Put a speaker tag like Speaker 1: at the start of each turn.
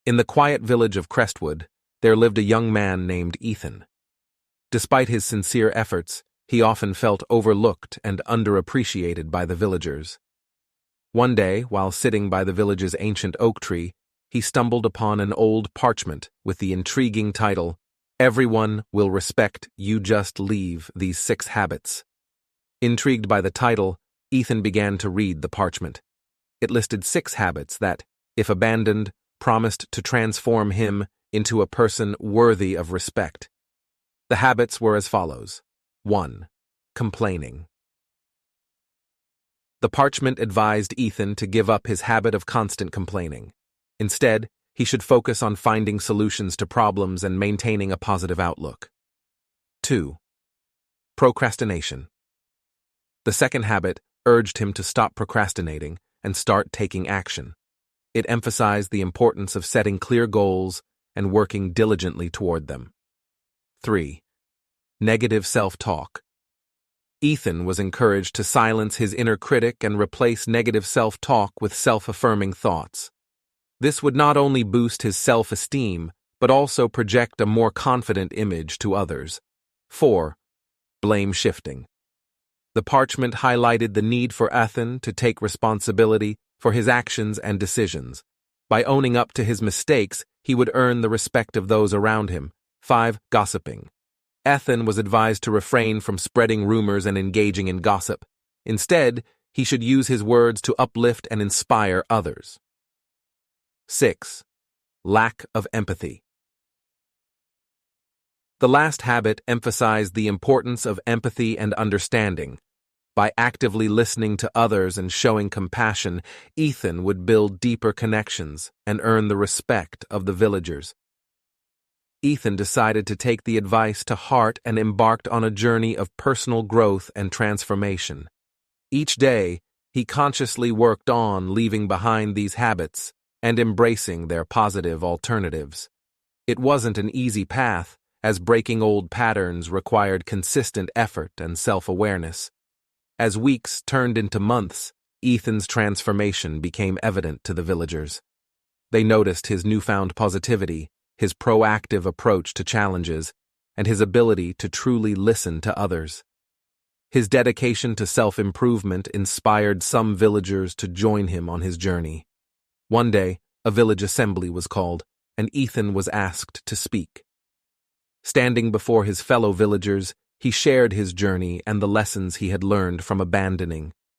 Speaker 1: In the quiet village of Crestwood, there lived a young man named Ethan. Despite his sincere efforts, he often felt overlooked and underappreciated by the villagers. One day, while sitting by the village's ancient oak tree, he stumbled upon an old parchment with the intriguing title, "Everyone will respect you just leave these 6 habits." Intrigued by the title, Ethan began to read the parchment. It listed 6 habits that, if abandoned, promised to transform him into a person worthy of respect. The habits were as follows. 1. Complaining. The parchment advised Ethan to give up his habit of constant complaining. Instead, he should focus on finding solutions to problems and maintaining a positive outlook. 2. Procrastination. The second habit urged him to stop procrastinating and start taking action. It emphasized the importance of setting clear goals and working diligently toward them. 3. Negative self-talk. Ethan was encouraged to silence his inner critic and replace negative self-talk with self-affirming thoughts. This would not only boost his self-esteem, but also project a more confident image to others. 4. Blame shifting. The parchment highlighted the need for Ethan to take responsibility for his actions and decisions. By owning up to his mistakes, he would earn the respect of those around him. 5. Gossiping. Ethan was advised to refrain from spreading rumors and engaging in gossip. Instead, he should use his words to uplift and inspire others. 6. Lack of empathy. The last habit emphasized the importance of empathy and understanding. By actively listening to others and showing compassion, Ethan would build deeper connections and earn the respect of the villagers. Ethan decided to take the advice to heart and embarked on a journey of personal growth and transformation. Each day, he consciously worked on leaving behind these habits and embracing their positive alternatives. It wasn't an easy path, as breaking old patterns required consistent effort and self-awareness. As weeks turned into months, Ethan's transformation became evident to the villagers. They noticed his newfound positivity, his proactive approach to challenges, and his ability to truly listen to others. His dedication to self-improvement inspired some villagers to join him on his journey. One day, a village assembly was called, and Ethan was asked to speak. Standing before his fellow villagers, he shared his journey and the lessons he had learned from abandoning